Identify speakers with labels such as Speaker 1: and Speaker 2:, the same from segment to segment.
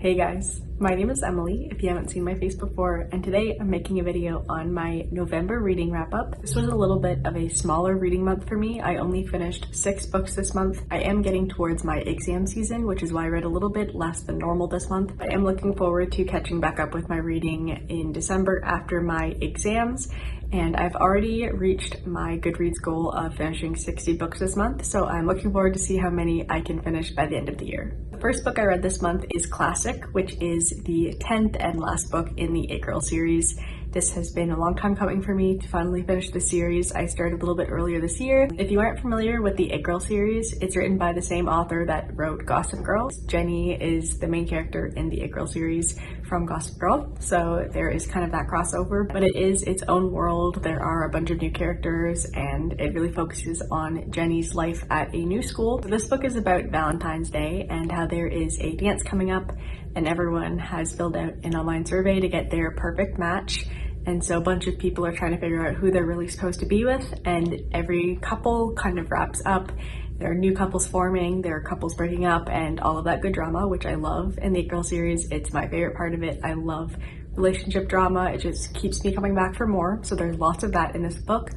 Speaker 1: Hey guys, my name is Emily if you haven't seen my face before, and today I'm making a video on my November reading wrap up. This was a little bit of a smaller reading month for me. I only finished 6 books this month. I am getting towards my exam season, which is why I read a little bit less than normal this month. I am looking forward to catching back up with my reading in December after my exams, and I've already reached my Goodreads goal of finishing 60 books this month, so I'm looking forward to see how many I can finish by the end of the year. The first book I read this month is Classic, which is the 10th and last book in the It Girl series. This has been a long time coming for me to finally finish the series. I started a little bit earlier this year. If you aren't familiar with the It Girl series, it's written by the same author that wrote Gossip Girl. Jenny is the main character in the It Girl series from Gossip Girl, so there is kind of that crossover, but it is its own world. There are a bunch of new characters, and it really focuses on Jenny's life at a new school. This book is about Valentine's Day and how there is a dance coming up, and everyone has filled out an online survey to get their perfect match. And so a bunch of people are trying to figure out who they're really supposed to be with, and every couple kind of wraps up. There are new couples forming, there are couples breaking up, and all of that good drama, which I love in the It Girl series. It's my favorite part of it. I love relationship drama. It just keeps me coming back for more. So there's lots of that in this book.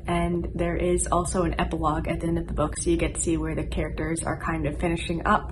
Speaker 1: And there is also an epilogue at the end of the book, so you get to see where the characters are kind of finishing up.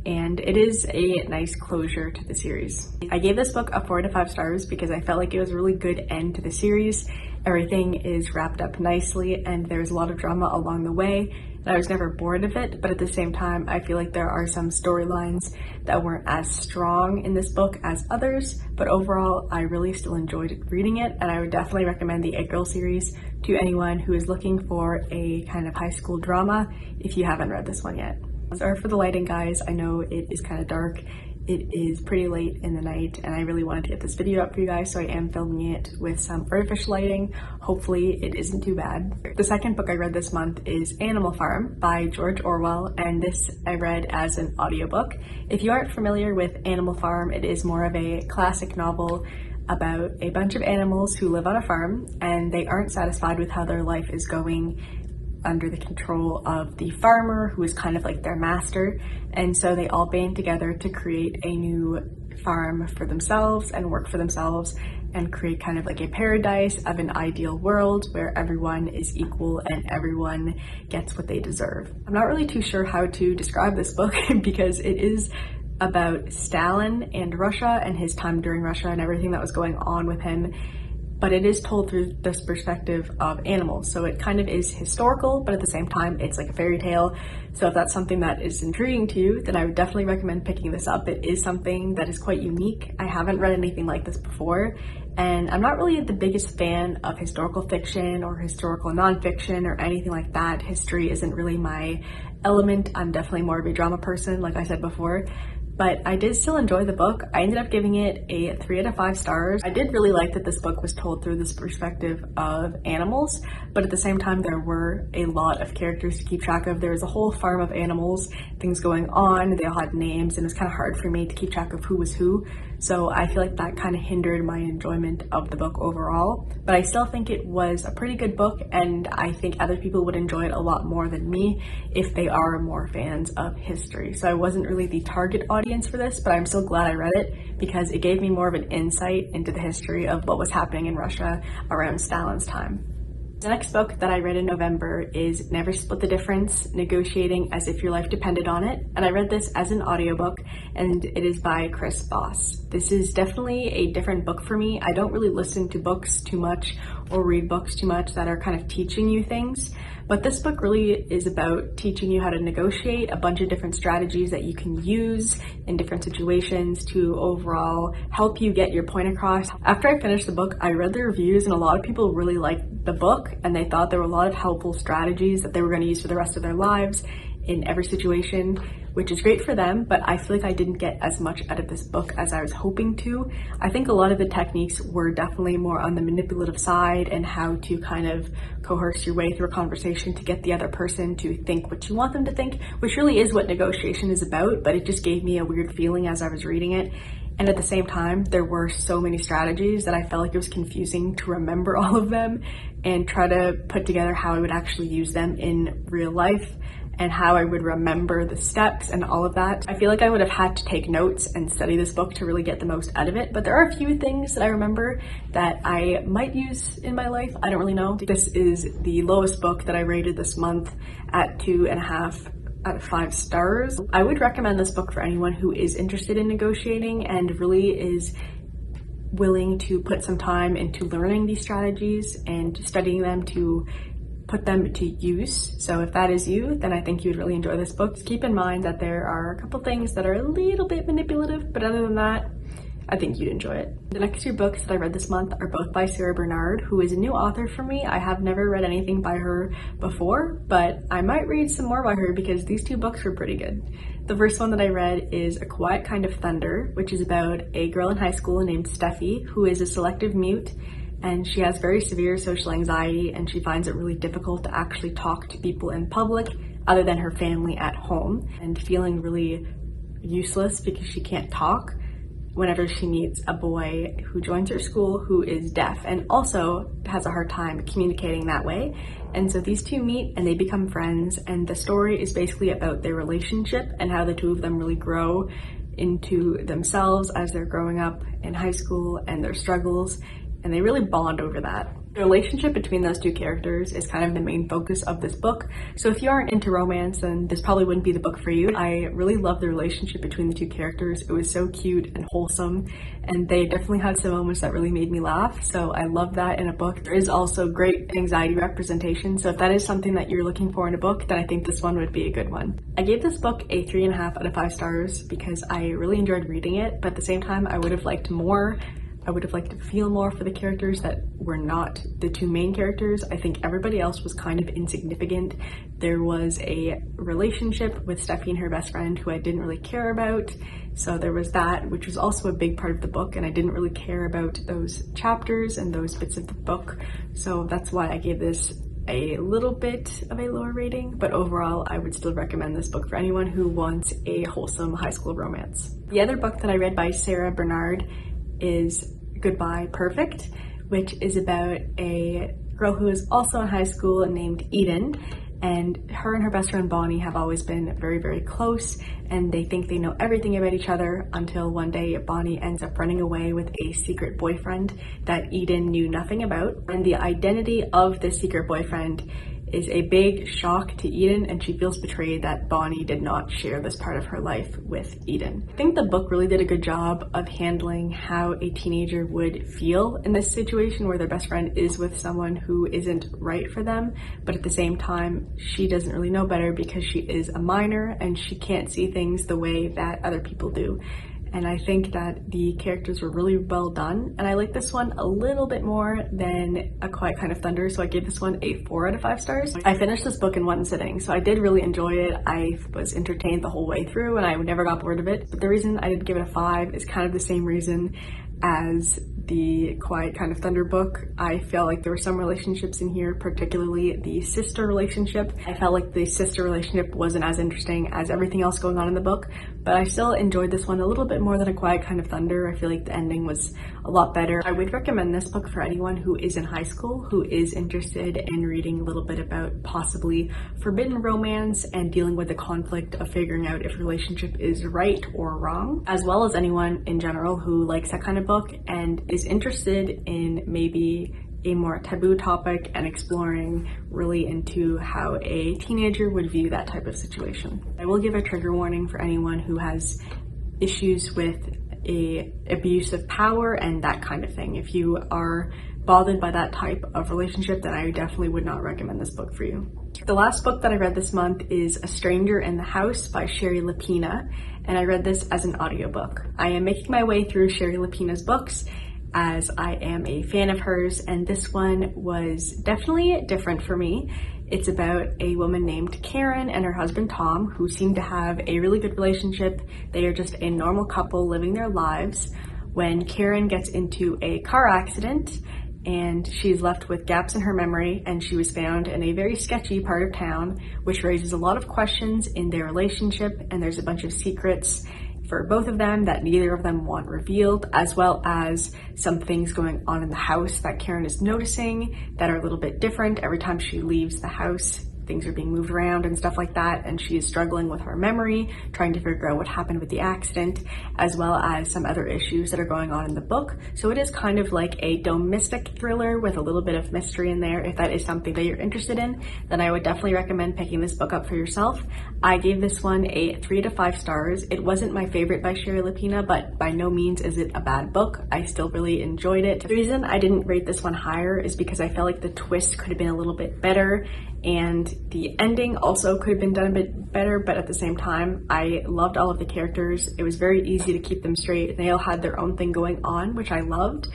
Speaker 1: And it is a nice closure to the series. I gave this book a 4 to 5 stars because I felt like it was a really good end to the series. Everything is wrapped up nicely and there's a lot of drama along the way, and I was never bored of it, but at the same time I feel like there are some storylines that weren't as strong in this book as others, but overall I really still enjoyed reading it, and I would definitely recommend the It Girl series to anyone who is looking for a kind of high school drama if you haven't read this one yet. Sorry for the lighting, guys. I know it is kind of dark. It is pretty late in the night, and I really wanted to get this video up for you guys, so I am filming it with some artificial lighting. Hopefully it isn't too bad. The second book I read this month is Animal Farm by George Orwell, and this I read as an audiobook. If you aren't familiar with Animal Farm, it is more of a classic novel about a bunch of animals who live on a farm, and they aren't satisfied with how their life is going under the control of the farmer, who is kind of like their master, and so they all band together to create a new farm for themselves and work for themselves and create kind of like a paradise of an ideal world where everyone is equal and everyone gets what they deserve. I'm not really too sure how to describe this book because it is about Stalin and Russia and his time during Russia and everything that was going on with him, but it is told through this perspective of animals. So it kind of is historical, but at the same time, it's like a fairy tale. So if that's something that is intriguing to you, then I would definitely recommend picking this up. It is something that is quite unique. I haven't read anything like this before, and I'm not really the biggest fan of historical fiction or historical nonfiction or anything like that. History isn't really my element. I'm definitely more of a drama person, like I said before. But I did still enjoy the book. I ended up giving it a 3 out of 5 stars. I did really like that this book was told through this perspective of animals, but at the same time there were a lot of characters to keep track of. There was a whole farm of animals, things going on, they all had names, and it was kind of hard for me to keep track of who was who. So I feel like that kind of hindered my enjoyment of the book overall. But I still think it was a pretty good book, and I think other people would enjoy it a lot more than me if they are more fans of history. So I wasn't really the target audience for this, but I'm still glad I read it because it gave me more of an insight into the history of what was happening in Russia around Stalin's time. The next book that I read in November is Never Split the Difference, Negotiating as If Your Life Depended on It, and I read this as an audiobook, and it is by Chris Voss. This is definitely a different book for me. I don't really listen to books too much or read books too much that are kind of teaching you things, but this book really is about teaching you how to negotiate, a bunch of different strategies that you can use in different situations to overall help you get your point across. After I finished the book, I read the reviews, and a lot of people really liked the book, and they thought there were a lot of helpful strategies that they were going to use for the rest of their lives in every situation, which is great for them, but I feel like I didn't get as much out of this book as I was hoping to. I think a lot of the techniques were definitely more on the manipulative side and how to kind of coerce your way through a conversation to get the other person to think what you want them to think, which really is what negotiation is about, but it just gave me a weird feeling as I was reading it. And at the same time, there were so many strategies that I felt like it was confusing to remember all of them and try to put together how I would actually use them in real life. and how I would remember the steps and all of that. I feel like I would have had to take notes and study this book to really get the most out of it, but there are a few things that I remember that I might use in my life. I don't really know. This is the lowest book that I rated this month at 2.5 out of 5 stars. I would recommend this book for anyone who is interested in negotiating and really is willing to put some time into learning these strategies and studying them to put them to use. So if that is you, then I think you would really enjoy this book. Just keep in mind that there are a couple things that are a little bit manipulative, but other than that, I think you'd enjoy it. The next 2 books that I read this month are both by Sarah Bernard, who is a new author for me. I have never read anything by her before, but I might read some more by her because these 2 books were pretty good. The first one that I read is A Quiet Kind of Thunder, which is about a girl in high school named Steffi, who is a selective mute, and she has very severe social anxiety, and she finds it really difficult to actually talk to people in public other than her family at home, and feeling really useless because she can't talk whenever she meets a boy who joins her school who is deaf and also has a hard time communicating that way. And so these 2 meet and they become friends, and the story is basically about their relationship and how the 2 of them really grow into themselves as they're growing up in high school and their struggles, and they really bond over that. The relationship between those 2 characters is kind of the main focus of this book. So if you aren't into romance, then this probably wouldn't be the book for you. I really love the relationship between the 2 characters. It was so cute and wholesome, and they definitely had some moments that really made me laugh. So I love that in a book. There is also great anxiety representation. So if that is something that you're looking for in a book, then I think this one would be a good one. I gave this book a 3.5 out of 5 stars because I really enjoyed reading it, but at the same time, I would have liked more. I would have liked to feel more for the characters that were not the 2 main characters. I think everybody else was kind of insignificant. There was a relationship with Steffi and her best friend who I didn't really care about. So there was that, which was also a big part of the book, and I didn't really care about those chapters and those bits of the book. So that's why I gave this a little bit of a lower rating, but overall I would still recommend this book for anyone who wants a wholesome high school romance. The other book that I read by Sarah Bernard is Goodbye Perfect, which is about a girl who is also in high school named Eden, and her and her best friend Bonnie have always been very, very close, and they think they know everything about each other until one day Bonnie ends up running away with a secret boyfriend that Eden knew nothing about. And the identity of this secret boyfriend is a big shock to Eden, and she feels betrayed that Bonnie did not share this part of her life with Eden. I think the book really did a good job of handling how a teenager would feel in this situation where their best friend is with someone who isn't right for them, but at the same time, she doesn't really know better because she is a minor and she can't see things the way that other people do. And I think that the characters were really well done, and I like this one a little bit more than A Quiet Kind of Thunder, so I gave this one a 4 out of 5 stars. I finished this book in one sitting, so I did really enjoy it. I was entertained the whole way through and I never got bored of it, but the reason I didn't give it a 5 is kind of the same reason as the Quiet Kind of Thunder book. I felt like there were some relationships in here, particularly the sister relationship. I felt like the sister relationship wasn't as interesting as everything else going on in the book, but I still enjoyed this one a little bit more than A Quiet Kind of Thunder. I feel like the ending was a lot better. I would recommend this book for anyone who is in high school, who is interested in reading a little bit about possibly forbidden romance and dealing with the conflict of figuring out if a relationship is right or wrong, as well as anyone in general who likes that kind of book and is interested in maybe a more taboo topic and exploring really into how a teenager would view that type of situation. I will give a trigger warning for anyone who has issues with abuse of power and that kind of thing. If you are bothered by that type of relationship, then I definitely would not recommend this book for you. The last book that I read this month is A Stranger in the House by Shari Lapena, and I read this as an audiobook. I am making my way through Shari Lapena's books as I am a fan of hers, and this one was definitely different for me. It's about a woman named Karen and her husband Tom, who seem to have a really good relationship. They are just a normal couple living their lives when Karen gets into a car accident and she's left with gaps in her memory, and she was found in a very sketchy part of town, which raises a lot of questions in their relationship, and there's a bunch of secrets for both of them that neither of them want revealed, as well as some things going on in the house that Karen is noticing that are a little bit different every time she leaves the house things are being moved around and stuff like that, and she is struggling with her memory, trying to figure out what happened with the accident, as well as some other issues that are going on in the book. So it is kind of like a domestic thriller with a little bit of mystery in there. If that is something that you're interested in, then I would definitely recommend picking this book up for yourself. I gave this one a 3 to 5 stars. It wasn't my favorite by Shari Lapena, but by no means is it a bad book. I still really enjoyed it. The reason I didn't rate this one higher is because I felt like the twist could have been a little bit better, and the ending also could have been done a bit better, but at the same time, I loved all of the characters. It was very easy to keep them straight. They all had their own thing going on, which I loved.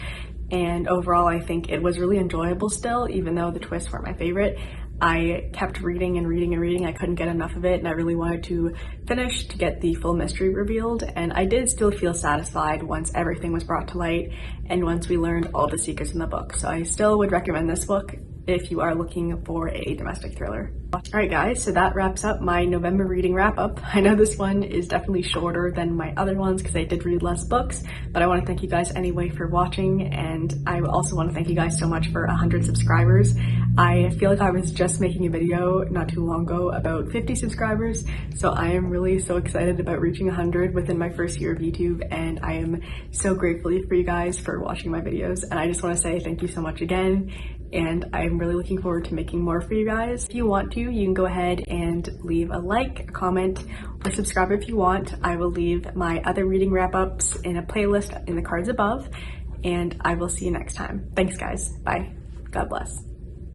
Speaker 1: And overall, I think it was really enjoyable still, even though the twists weren't my favorite. I kept reading and reading and reading. I couldn't get enough of it, and I really wanted to finish to get the full mystery revealed. And I did still feel satisfied once everything was brought to light and once we learned all the secrets in the book. So I still would recommend this book if you are looking for a domestic thriller. Alright guys, so that wraps up my November reading wrap up. I know this one is definitely shorter than my other ones because I did read less books, but I want to thank you guys anyway for watching, and I also want to thank you guys so much for 100 subscribers. I feel like I was just making a video not too long ago about 50 subscribers, so I am really so excited about reaching 100 within my first year of YouTube, and I am so grateful for you guys for watching my videos, and I just want to say thank you so much again. And I'm really looking forward to making more for you guys. If you want to, you can go ahead and leave a like, a comment, or subscribe if you want. I will leave my other reading wrap-ups in a playlist in the cards above, and I will see you next time. Thanks guys, bye. God bless.